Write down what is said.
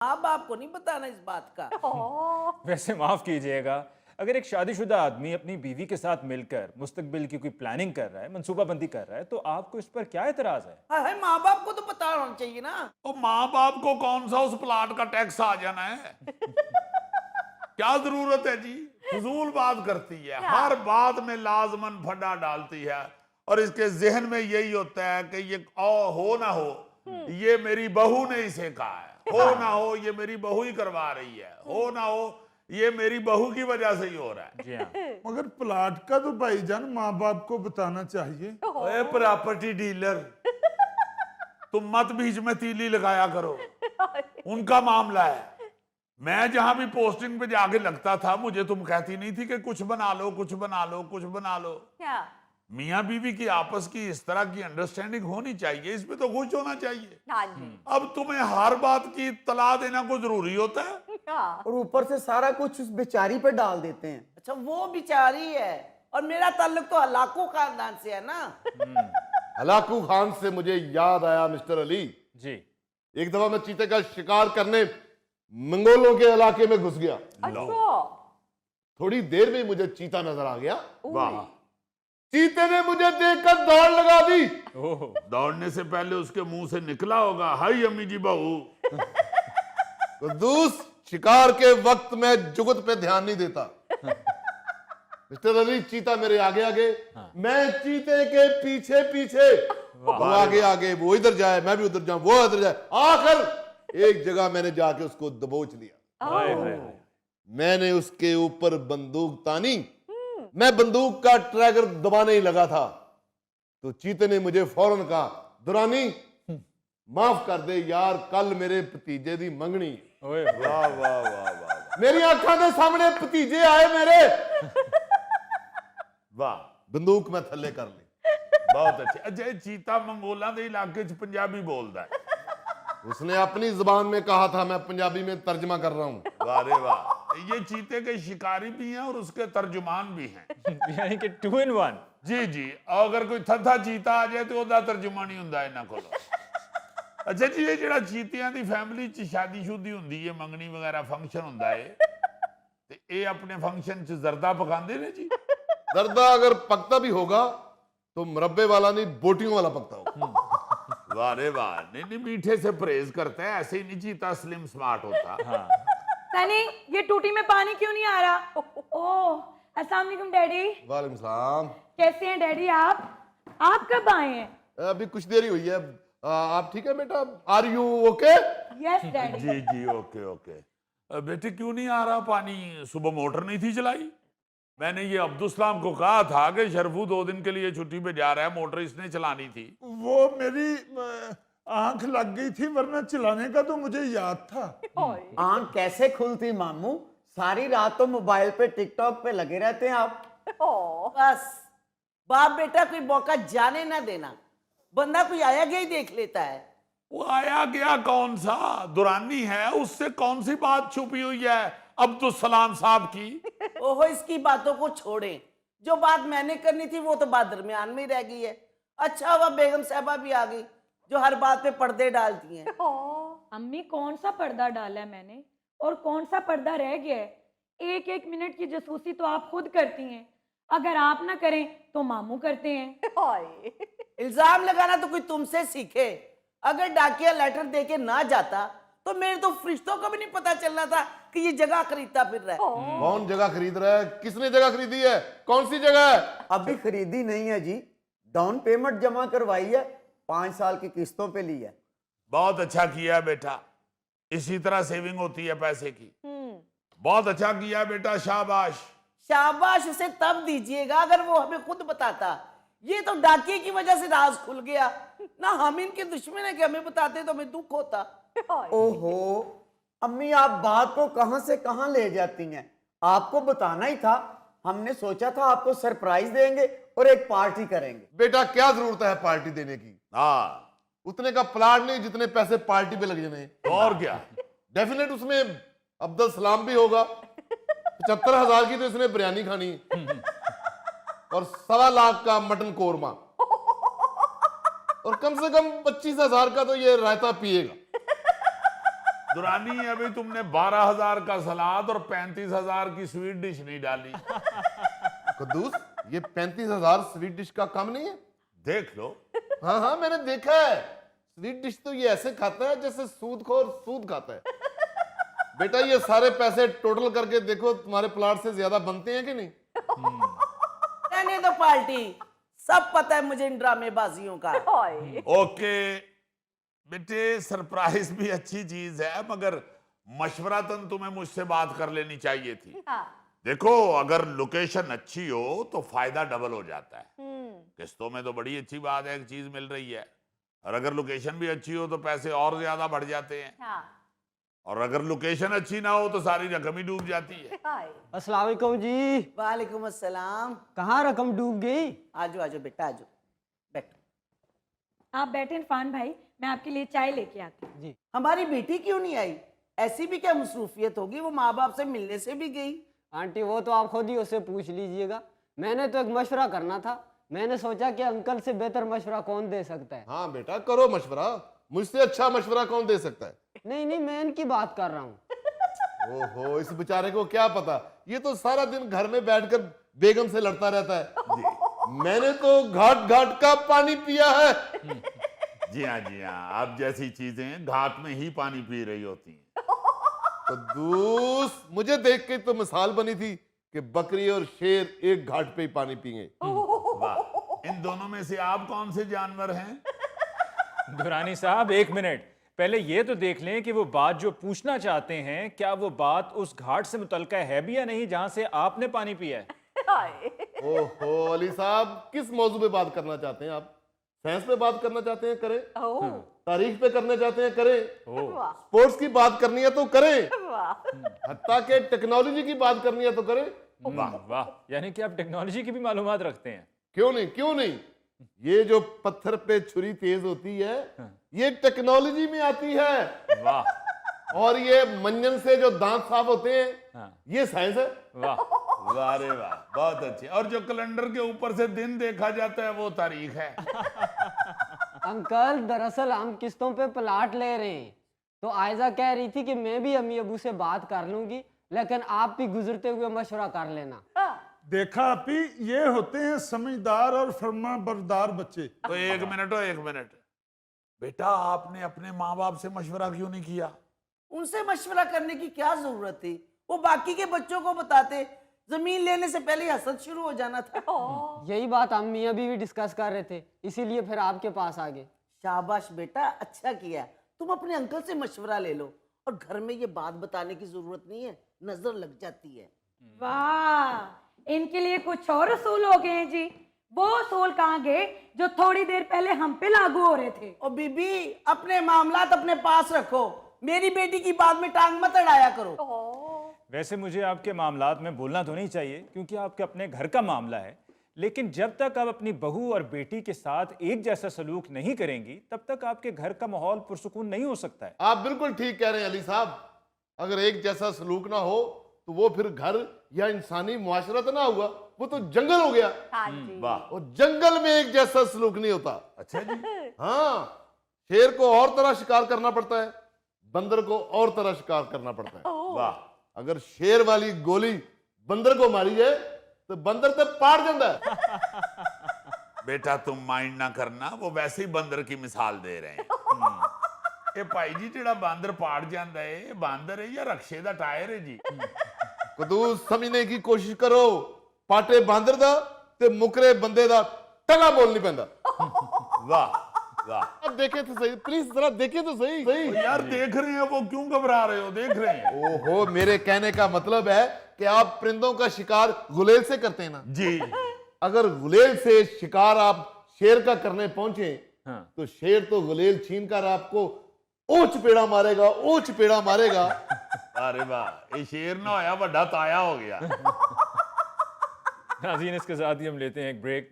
माँ बाप को नहीं बताना इस बात का। वैसे माफ कीजिएगा, अगर एक शादीशुदा आदमी अपनी बीवी के साथ मिलकर मुस्तकबिल की कोई प्लानिंग कर रहा है, मंसूबाबंदी कर रहा है, तो आपको इस पर क्या एतराज है? हाय, माँ बाप को तो पता होना चाहिए ना। और माँ बाप को कौन सा उस प्लाट का टैक्स आ जाना है? क्या जरूरत है जी? फजूल बात करती है, हर बात में लाजमन फड्डा डालती है। और इसके जहन में यही होता है कि ये हो ना हो, ये मेरी बहू ने इसे कहा है, हो ना हो ये मेरी बहू ही करवा रही है, हो ना हो ये मेरी बहू की वजह से ही हो रहा है। जी हाँ। मगर प्लाट का तो भाईजान माँ बाप को बताना चाहिए। ओए प्रॉपर्टी डीलर, तुम मत बीच में तीली लगाया करो, उनका मामला है। मैं जहां भी पोस्टिंग पे जाके लगता था, मुझे तुम कहती नहीं थी कि कुछ बना लो, कुछ बना लो, कुछ बना लो। क्या? मियाँ बीवी की आपस की इस तरह की अंडरस्टैंडिंग होनी चाहिए, इसमें तो खुश होना चाहिए। हाँ जी। अब तुम्हें हर बात की तला देना कोई जरूरी होता है? हाँ। और ऊपर से सारा कुछ उस बेचारी पे डाल देते हैं। अच्छा, वो बिचारी है और मेरा ताल्लुक तो हलाकू खानदान से है ना। हलाकू खान से मुझे याद आया मिस्टर अली, जी। एक दफा मैं चीते का शिकार करने मंगोलों के इलाके में घुस गया। अच्छा। थोड़ी देर में मुझे चीता नजर आ गया। वाह, चीते ने मुझे देखकर दौड़ लगा दी। ओह, दौड़ने से पहले उसके मुंह से निकला होगा, हाय अम्मी जी बहू। कुद्दूस, शिकार के वक्त मैं जुगत पे ध्यान नहीं देता। मिस्टर अली, चीता मेरे आगे आगे, मैं चीते के पीछे पीछे। वो आगे आगे, वो इधर जाए, मैं भी उधर जाऊं, वो इधर जाए। आखिर एक जगह मैंने जाके उसको दबोच लिया। हाय हाय हाय। मैंने उसके ऊपर बंदूक तानी। मैं बंदूक का ट्रैगर दबाने ही लगा था तो चीते ने मुझे फौरन कहा, दुरानी माफ कर दे यार, कल मेरे भतीजे दी मंगनी। ओए, वाह वाह वाह वाह मेरी आंखों के सामने भतीजे आए मेरे। वाह, बंदूक मैं थल्ले कर ली। बहुत अच्छे। अच्छा, चीता मंगोला के इलाके च पंजाबी बोलता है? उसने अपनी जुबान में कहा था, मैं पंजाबी में तर्जमा कर रहा हूं। वाह रे वाह, ये चीते के शिकारी भी हैं और उसके तर्जुमान भी हैं। यानी कि 2 in 1। जी जी, और अगर कोई थथा चीता आ जाए तो ਉਹਦਾ ਤਰਜਮਾ ਨਹੀਂ ਹੁੰਦਾ ਇਹਨਾਂ ਕੋਲ। ਅੱਛਾ ਜੀ, ਇਹ ਜਿਹੜਾ ਚੀਤਿਆਂ ਦੀ ਫੈਮਿਲੀ 'ਚ ਸ਼ਾਦੀ-ਸ਼ੁਦੀ ਹੁੰਦੀ ਹੈ, ਮੰਗਣੀ ਵਗੈਰਾ ਫੰਕਸ਼ਨ ਹੁੰਦਾ ਹੈ, ਤੇ ਇਹ ਆਪਣੇ ਫੰਕਸ਼ਨ 'ਚ ਜ਼ਰਦਾ ਪਕਾਉਂਦੇ ਨੇ ਜੀ? दर्दा अगर पकता भी होगा तो मुरब्बे वाला नहीं, बोटियों वाला पकता होगा। वाह रे वाह, नहीं नहीं, मीठे से परहेज करता है, ऐसे ही नहीं चीता स्लिम स्मार्ट होता। हाँ। सनी, ये टूटी में पानी क्यों नहीं आ रहा? ओह, अस्सलाम वालेकुम डैडी। वालेकुम सलाम। कैसे हैं डैडी आप? आप कब आए हैं? अभी कुछ देर ही हुई है। आप ठीक है बेटा? Are you okay? Yes daddy. जी जी, ओके ओके। बेटे क्यों नहीं आ रहा पानी? सुबह मोटर नहीं थी चलाई? मैंने ये अब्दुल सलाम को कहा था कि शरफू 2 दिन के लिए छुट्टी पे जा रहा है, मोटर इसने चलानी थी। वो मेरी आंख लग गई थी, वरना चलाने का तो मुझे याद था। आंख कैसे खुलती मामू? सारी रात तो मोबाइल पे टिकटॉक पे लगे रहते हैं आप। बस बाप बेटा कोई मौका जाने ना देना, बंदा कोई आया गया ही देख लेता है। वो आया गया कौन सा? दुरानी है, उससे कौन सी बात छुपी हुई है अब्दुल सलाम साहब की? ओहो, इसकी बातों को छोड़ें, जो बात मैंने करनी थी वो तो बात दरमियान में ही रह गई है। अच्छा हुआ बेगम साहबा भी आ गई जो हर बात पे पर्दे डालती हैं। अम्मी, कौन सा पर्दा डाला है मैंने और कौन सा पर्दा रह गया है? एक एक मिनट की जासूसी तो आप खुद करती हैं, अगर आप ना करें तो मामू करते हैं। इल्जाम लगाना तो कोई तुमसे सीखे। अगर डाकिया लेटर देके ना जाता तो मेरे तो फरिश्तों को भी नहीं पता चलना था कि ये जगह खरीदता फिर रहा है। कौन जगह खरीद रहा है? किसने जगह खरीदी है? कौन सी जगह है? अभी खरीदी नहीं है जी, डाउन पेमेंट जमा करवाई है, 5 साल की किस्तों पे ली है। बहुत अच्छा किया बेटा, इसी तरह सेविंग होती है पैसे की। बहुत अच्छा किया बेटा, शाबाश। शाबाश उसे तब दीजिएगा अगर वो हमें खुद बताता। ये तो डाकिए की वजह से राज खुल गया ना, हम इनके दुश्मन है कि हमें बताते तो हमें दुख होता। ओहो अम्मी, आप बात को कहां से कहां ले जाती हैं? आपको बताना ही था, हमने सोचा था आपको सरप्राइज देंगे और एक पार्टी करेंगे। बेटा क्या जरूरत है पार्टी देने की? हाँ, उतने का प्लाट नहीं जितने पैसे पार्टी पे लग जाने। और क्या? डेफिनेट उसमें अब्दुल सलाम भी होगा। 75,000 की तो इसने बिरयानी खानी और 1.25 लाख का मटन कोरमा और कम से कम 25,000 का तो ये रायता पिएगा। दुरानी अभी तुमने 12,000 का सलाद और 35,000 की स्वीट डिश नहीं डाली। कुद्दूस, ये 35,000 स्वीट डिश का कम नहीं है? देख लो। हाँ हाँ, मैंने देखा है। स्वीट डिश तो ये ऐसे खाता है जैसे सूदखोर सूद खाता है। बेटा, ये सारे पैसे टोटल करके देखो, तुम्हारे प्लाट से ज्यादा बनते हैं कि नहीं? रहने दो पार्टी, सब पता है मुझे इन ड्रामेबाजियों का। ओके बेटे, सरप्राइज भी अच्छी चीज है, मगर मशवरातन तुम्हें मुझसे बात कर लेनी चाहिए थी। देखो, अगर लोकेशन अच्छी हो तो फायदा डबल हो जाता है। किस्तों में तो बड़ी अच्छी बात है, एक चीज मिल रही है, और अगर लोकेशन भी अच्छी हो तो पैसे और ज्यादा बढ़ जाते हैं। और अगर लोकेशन अच्छी ना हो तो सारी रकम ही डूब जाती है। अस्सलाम वालेकुम जी। वालेकुम अस्सलाम। कहाँ रकम डूब गई? आजो आजो बेटा, आजो बैठो। आप बैठे इरफान भाई, मैं आपके लिए चाय लेके आती हूँ। जी। हमारी बेटी क्यों नहीं आई? ऐसी भी क्या मसरूफियत होगी, वो माँ बाप से मिलने से भी गई। आंटी, वो तो आप खुद ही उससे पूछ लीजिएगा। मैंने तो एक मशवरा करना था। मैंने सोचा कि अंकल से बेहतर मशवरा कौन दे सकता है। हाँ बेटा, करो मशवरा। मुझसे अच्छा मशवरा कौन दे सकता है? नहीं नहीं, मैं इनकी बात कर रहा हूँ। ओहो, इस बेचारे को क्या पता, ये तो सारा दिन घर में बैठकर बेगम से लड़ता रहता है। मैंने तो घाट घाट का पानी पिया है। जी हाँ, जी हाँ, आप जैसी चीजें घाट में ही पानी पी रही होती हैं। कुद्दूस, मुझे देख के तो मिसाल बनी थी कि बकरी और शेर एक घाट पे ही पानी पिएंगे। वाह, इन दोनों में से आप कौन से जानवर हैं? दुरानी साहब, एक मिनट, पहले ये तो देख लें कि वो बात जो पूछना चाहते हैं, क्या वो बात उस घाट से मुतल्लिका है भी या नहीं जहां से आपने पानी पिया है। ओहो अली साहब, किस मौजू पे बात करना चाहते हैं आप? साइंस पे बात करना चाहते हैं, करें। तारीख पे करना चाहते हैं, करें। स्पोर्ट्स की बात करनी है तो करें। हत्ता के टेक्नोलॉजी की बात करनी है तो करें। वाह वाह, यानी कि आप टेक्नोलॉजी की भी मालूमात रखते हैं। क्यों नहीं, क्यों नहीं। ये जो पत्थर पे छुरी तेज होती है, ये टेक्नोलॉजी में आती है। वाह। और ये मंजन से जो दांत साफ होते हैं, हाँ। ये साइंस है। वाह वाह रे वाह, बहुत अच्छे। और जो कैलेंडर के ऊपर से दिन देखा जाता है वो तारीख है। अंकल, दरअसल हम किस्तों पे प्लाट ले रहे हैं, तो आयजा कह रही थी कि मैं भी अम्मी अबू से बात कर लूंगी, लेकिन आप भी गुजरते हुए मशवरा कर लेना। देखा आपी, ये होते हैं समझदार और फर्मा बरदार बच्चे। तो एक मिनट बेटा, आपने अपने माँ बाप से मशवरा क्यों नहीं किया? उनसे मशवरा करने की क्या जरूरत थी? वो बाकी के बच्चों को बताते, जमीन लेने से पहले ही हसद शुरू हो जाना था। यही बात अम्मी अभी भी डिस्कस कर रहे थे, इसीलिए फिर आपके पास आ गए। शाबाश बेटा, अच्छा किया। तुम अपने अंकल से मशवरा ले लो, और घर में ये बात बताने की जरूरत नहीं है, नजर लग जाती है। वाह, इनके लिए कुछ और असूल हो गए हैं जी। वो असूल कहाँ गए जो थोड़ी देर पहले हम पे लागू हो रहे थे। और बीबी, अपने मामलात अपने पास रखो, मेरी बेटी की बात में टांग मत अड़ाया करो। वैसे मुझे आपके मामलात में बोलना तो नहीं चाहिए, क्योंकि आपके अपने घर का मामला है, लेकिन जब तक आप अपनी बहू और बेटी के साथ एक जैसा सलूक नहीं करेंगी, तब तक आपके घर का माहौल पुरसुकून नहीं हो सकता है। आप बिल्कुल ठीक कह रहे हैं अली साहब। अगर एक जैसा सलूक ना हो तो वो फिर घर या इंसानी मुआशरा तो ना हुआ, वो तो जंगल हो गया। वाह, और जंगल में एक जैसा सलूक नहीं होता। अच्छा जी। हाँ, शेर को और तरह शिकार करना पड़ता है, बंदर को और तरह शिकार करना पड़ता है। वाह, अगर शेर वाली गोली बंदर को मारी जाए तो बंदर तो पार जाता है। बेटा तुम माइंड ना करना, वो वैसे ही बंदर की मिसाल दे रहे हैं। ये भाई जी, जेड़ा बंदर पाड़ जाता है, ये बंदर है या रक्शे दा टायर है जी? कुद्दूस, समझने की कोशिश करो। पाटे बांदर दा ते मुकरे बंदे दा टगा बोल नहीं पैंदा। वाह वाह। अब देखे तो सही, प्लीज जरा देखे तो सही। तो यार देख रहे हैं, वो क्यों घबरा रहे हो? देख रहे हैं। ओहो, मेरे कहने का मतलब है कि आप परिंदों का शिकार गुलेल से करते हैं ना जी। अगर गुलेल से शिकार आप शेर का करने पहुंचे, हाँ। तो शेर तो गुलेल छीन कर आपको ओ चपेड़ा मारेगा, ओ चपेड़ा मारेगा। अरे वाह, ये शेर ना होया, बड़ा ताया हो गया। नाज़रीन, इसके साथ ही हम लेते हैं एक ब्रेक।